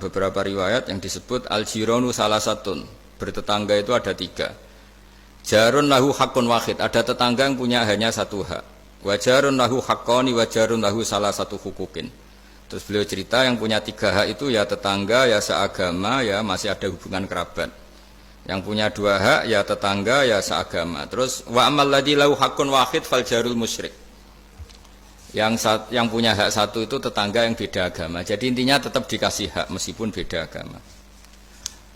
beberapa riwayat yang disebut al-jiranu salasatun, bertetangga itu ada 3. Jarun lahu hakun wahid, ada tetangga yang punya hanya 1 hak. Wa jarun lahu haqqani wa jarun lahu salasatu hukukin. Terus beliau cerita yang punya 3 hak itu ya tetangga, ya seagama, ya masih ada hubungan kerabat. Yang punya 2 hak ya tetangga, ya seagama. Terus wa amal ladzi lahu hakun wahid fal jarul musyrik. Yang punya hak 1 itu tetangga yang beda agama. Jadi intinya tetap dikasih hak meskipun beda agama.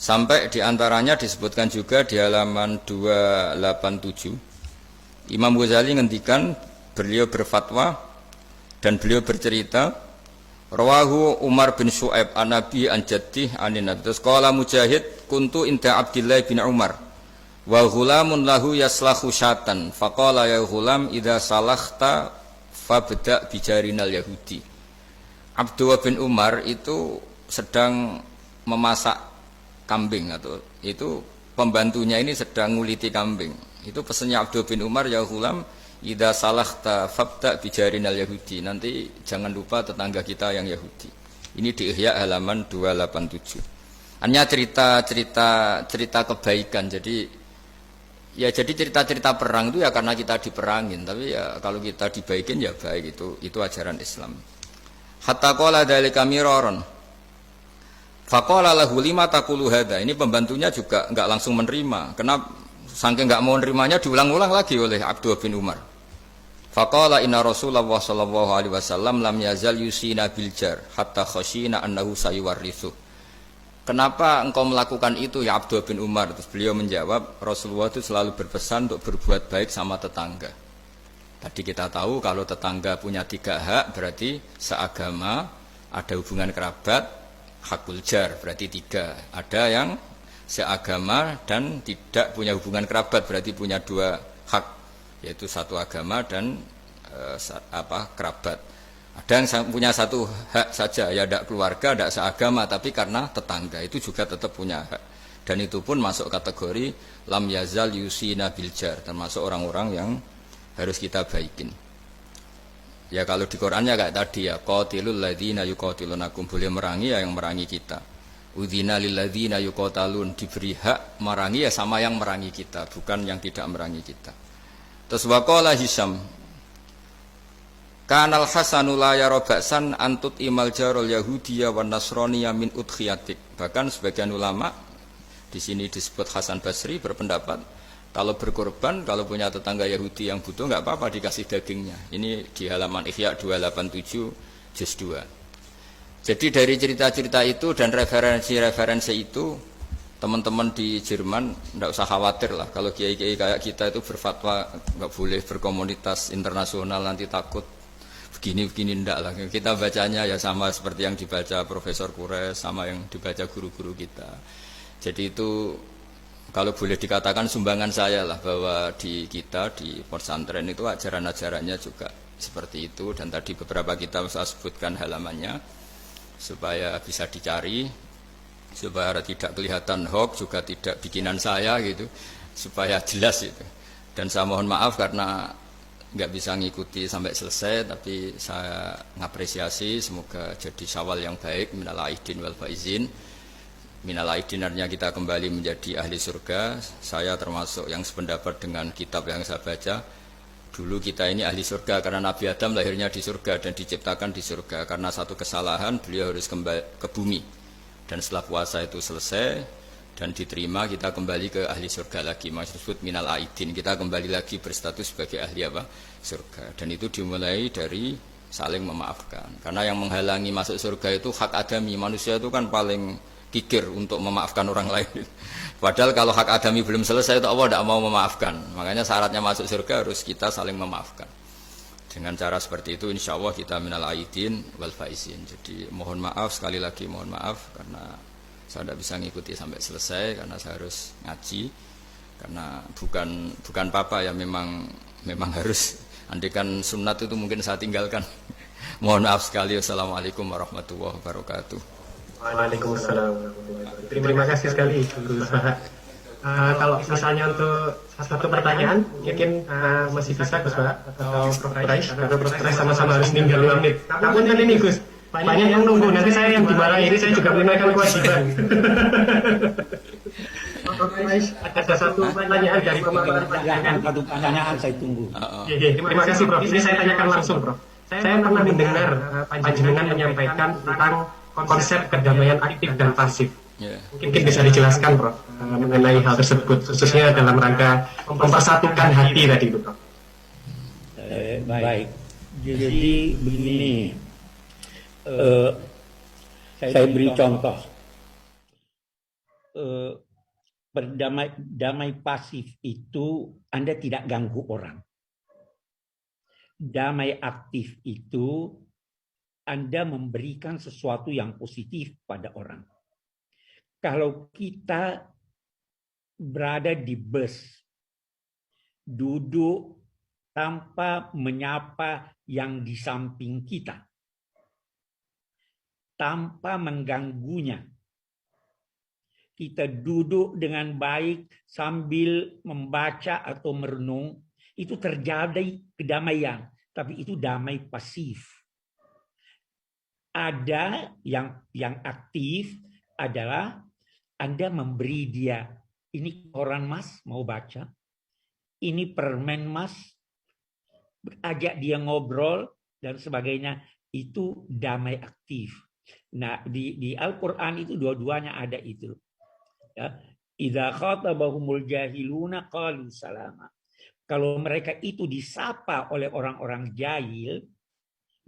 Sampai diantaranya disebutkan juga di halaman 287. Imam Ghazali ngendikan, beliau berfatwa dan beliau bercerita, rawahu Umar bin Syu'aib an Nabi an Jaddih anin Nabi. Terus qala Mujahid kuntu inda Abdillah bin Umar wa ghulamun lahu yaslahu syatan faqala ya ghulam idza salakhta fabda bijarinal yahudi. Abdullah bin Umar itu sedang memasak kambing, atau itu pembantunya ini sedang nguliti kambing. Itu pesannya Abdullah bin Umar, ya ghulam idza salakhta fabda bijarinal yahudi, nanti jangan lupa tetangga kita yang Yahudi. Ini di Ihya halaman 287. Hanya cerita kebaikan. Jadi cerita-cerita perang itu ya karena kita diperangin, tapi ya kalau kita dibaikin ya baik, itu ajaran Islam. Hatta qala dzalika miraron. Faqala lahu lima taqulu hadza. Ini pembantunya juga enggak langsung menerima. Kenapa? Saking enggak mau nerimanya diulang-ulang lagi oleh Abdullah bin Umar. Faqala inna Rasulullah sallallahu alaihi wasallam lam yazal yusina bil jar hatta khashina annahu sayuwarrithu. Kenapa engkau melakukan itu ya Abdullah bin Umar? Terus beliau menjawab, Rasulullah itu selalu berpesan untuk berbuat baik sama tetangga. Tadi kita tahu kalau tetangga punya 3 hak berarti seagama, ada hubungan kerabat, hakul jar berarti 3. Ada yang seagama dan tidak punya hubungan kerabat berarti punya 2 hak, yaitu 1 agama dan kerabat. Ada yang punya 1 hak saja, ya tidak keluarga, tidak seagama, tapi karena tetangga itu juga tetap punya hak. Dan itu pun masuk kategori lam yazal yusina bil jar, termasuk orang-orang yang harus kita baikin. Ya kalau di Qur'annya kayak tadi ya, qatilul ladzina yuqatilunakum, boleh merangi ya yang merangi kita. Udzina lil ladzina yuqatalun, diberi hak merangi ya sama yang merangi kita, bukan yang tidak merangi kita. Terus waqala Hisam, kanal Hasanu la yara ba'san antut imal jarul yahudiyya wan nasraniyya min udkhiyatik. Bahkan sebagian ulama di sini disebut Hasan Basri berpendapat kalau berkorban, kalau punya tetangga Yahudi yang butuh enggak apa-apa dikasih dagingnya. Ini di halaman Ihya 287 juz 2. Jadi dari cerita-cerita itu dan referensi-referensi itu, teman-teman di Jerman enggak usah khawatir lah kalau kiai-kiai kayak kita itu berfatwa enggak boleh berkomunitas internasional nanti takut begini ndak lah. Kita bacanya ya sama seperti yang dibaca Profesor Kures, sama yang dibaca guru-guru kita. Jadi itu kalau boleh dikatakan sumbangan saya lah, bahwa di kita di pesantren itu ajaran-ajarannya juga seperti itu. Dan tadi beberapa kita saya sebutkan halamannya supaya bisa dicari, supaya tidak kelihatan hoax, juga tidak bikinan saya gitu, supaya jelas itu. Dan saya mohon maaf karena nggak bisa ngikuti sampai selesai, tapi saya ngapresiasi, semoga jadi syawal yang baik, minal aidin wal faizin. Minal aidin artinya kita kembali menjadi ahli surga. Saya termasuk yang sependapat dengan kitab yang saya baca. Dulu kita ini ahli surga karena Nabi Adam lahirnya di surga dan diciptakan di surga. Karena satu kesalahan beliau harus kembali ke bumi. Dan setelah puasa itu selesai dan diterima, kita kembali ke ahli surga lagi. Maksud minal aidin, kita kembali lagi berstatus sebagai ahli apa? Surga. Dan itu dimulai dari saling memaafkan. Karena yang menghalangi masuk surga itu hak adami. Manusia itu kan paling kikir untuk memaafkan orang lain. Padahal kalau hak adami belum selesai itu Allah tidak mau memaafkan. Makanya syaratnya masuk surga harus kita saling memaafkan. Dengan cara seperti itu insya Allah kita minal aidin wal faizin. Jadi mohon maaf, sekali lagi mohon maaf karena saya tidak bisa ngikuti sampai selesai karena saya harus ngaji. Karena bukan papa ya, memang harus. Andikan sunat itu mungkin saya tinggalkan. Mohon maaf sekali. Wassalamualaikum warahmatullahi wabarakatuh. Waalaikumsalam. Terima kasih sekali Gus Baha. Kalau misalnya untuk satu pertanyaan mungkin masih bisa Gus Baha atau Prof. Rais, karena Prof. Rais sama-sama harus tinggal 5 menit. Namun kan ini Gus, banyak yang nunggu. Nanti saya yang dimarahi, ini saya juga menunaikan kewajiban. Ada satu pertanyaan dari pemaparan Silahkan satu pertanyaan saya tunggu. Terima kasih Prof. Ini saya tanyakan langsung Prof. Saya pernah mendengar panjenengan menyampaikan tentang konsep kedamaian aktif dan pasif. Mungkin bisa dijelaskan Prof mengenai hal tersebut, khususnya dalam rangka mempersatukan hati tadi itu Prof. Baik, jadi begini, saya beri contoh. Damai pasif itu Anda tidak ganggu orang. Damai aktif itu Anda memberikan sesuatu yang positif pada orang. Kalau kita berada di bus, duduk tanpa menyapa yang di samping kita, tanpa mengganggunya, kita duduk dengan baik sambil membaca atau merenung, itu terjadi kedamaian, tapi itu damai pasif. Ada yang aktif adalah Anda memberi dia, ini koran Mas mau baca, ini permen Mas, ajak dia ngobrol dan sebagainya, itu damai aktif. Nah, di Al-Qur'an itu dua-duanya ada itu. Ya, idza khatabahumul jahiluna qalu salama. Kalau mereka itu disapa oleh orang-orang jahil,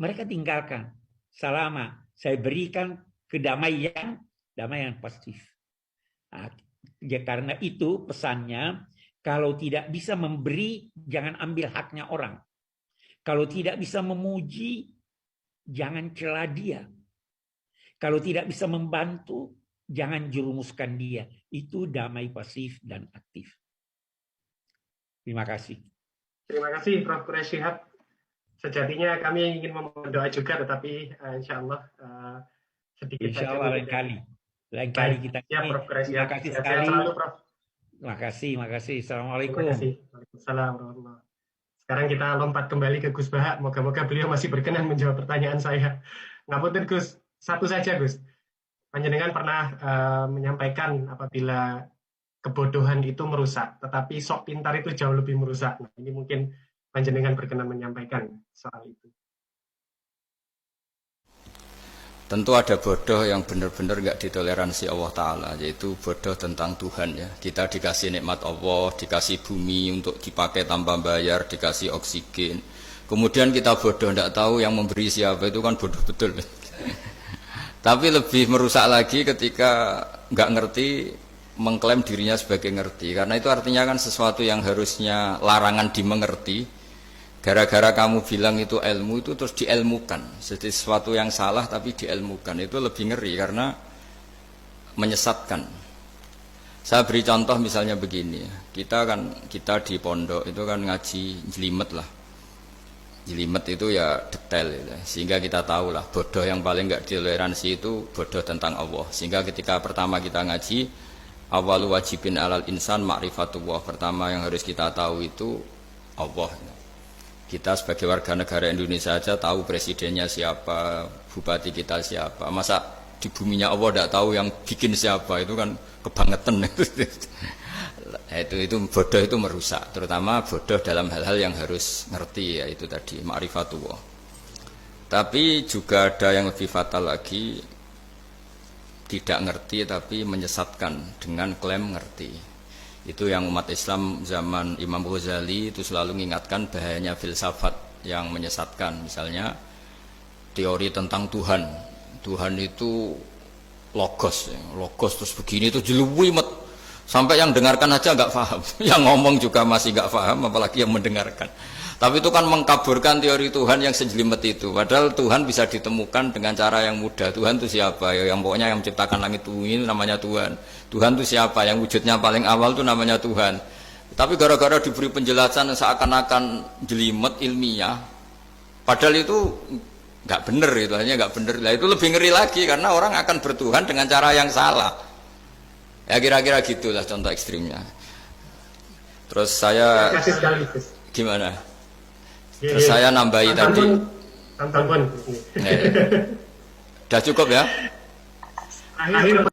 mereka tinggalkan. Salama, saya berikan kedamaian, damaian pasif. Nah, ya karena itu pesannya, kalau tidak bisa memberi, jangan ambil haknya orang. Kalau tidak bisa memuji, jangan cela dia. Kalau tidak bisa membantu, jangan jerumuskan dia. Itu damai pasif dan aktif. Terima kasih. Terima kasih Prof. Quraish Shihab. Sejatinya kami ingin memohon doa juga, tetapi insya Allah sedikit Insya Allah lain kali kita. Ya, Prof. Quraish Shihab. Terima kasih Sehat sekali. selalu, Prof. Terima kasih. Assalamualaikum. Terima kasih. Waalaikumsalam warahmatullahi. Sekarang kita lompat kembali ke Gus Baha. Moga-moga beliau masih berkenan menjawab pertanyaan saya. Ngapunten Gus, satu saja Gus. Panjenengan pernah menyampaikan apabila kebodohan itu merusak, tetapi sok pintar itu jauh lebih merusak. Nah, ini mungkin panjenengan berkenan menyampaikan soal itu. Tentu ada bodoh yang benar-benar nggak ditoleransi Allah Ta'ala, yaitu bodoh tentang Tuhan ya. Kita dikasih nikmat Allah, dikasih bumi untuk dipakai tanpa bayar, dikasih oksigen. Kemudian kita bodoh, nggak tahu yang memberi siapa, itu kan bodoh betul. Tapi lebih merusak lagi ketika nggak ngerti, mengklaim dirinya sebagai ngerti. Karena itu artinya kan sesuatu yang harusnya larangan dimengerti, gara-gara kamu bilang itu ilmu, itu terus diilmukan. Jadi sesuatu yang salah tapi diilmukan, itu lebih ngeri karena menyesatkan. Saya beri contoh misalnya begini, kita di pondok itu kan ngaji jelimet lah. Jelimet itu ya detail ya. Sehingga kita tahu lah bodoh yang paling nggak ditoleransi itu bodoh tentang Allah. Sehingga ketika pertama kita ngaji, awalu wajibin alal insan ma'rifatullah, pertama yang harus kita tahu itu Allah. Kita sebagai warga negara Indonesia saja tahu presidennya siapa, bupati kita siapa. Masa di buminya Allah tidak tahu yang bikin siapa, itu kan kebangetan. Itu bodoh, itu merusak, terutama bodoh dalam hal-hal yang harus ngerti, yaitu tadi ma'rifatullah. Tapi juga ada yang lebih fatal lagi, tidak ngerti tapi menyesatkan dengan klaim ngerti. Itu yang umat Islam zaman Imam Ghazali itu selalu mengingatkan bahayanya filsafat yang menyesatkan. Misalnya teori tentang Tuhan itu logos terus begini, itu jeluwimet sampai yang dengarkan aja nggak paham, yang ngomong juga masih nggak paham, apalagi yang mendengarkan. Tapi itu kan mengkaburkan teori Tuhan yang sejelimet itu. Padahal Tuhan bisa ditemukan dengan cara yang mudah. Tuhan itu siapa? Ya, yang pokoknya yang menciptakan langit bumi itu namanya Tuhan. Tuhan itu siapa? Yang wujudnya paling awal itu namanya Tuhan. Tapi gara-gara diberi penjelasan seakan-akan jelimet ilmiah, padahal itu nggak benar, itu hanya nggak benar. Nah, itu lebih ngeri lagi karena orang akan bertuhan dengan cara yang salah. Ya kira-kira gitulah contoh ekstrimnya. Terus saya gimana? Terus saya nambahi tadi. Sudah cukup ya? Akhir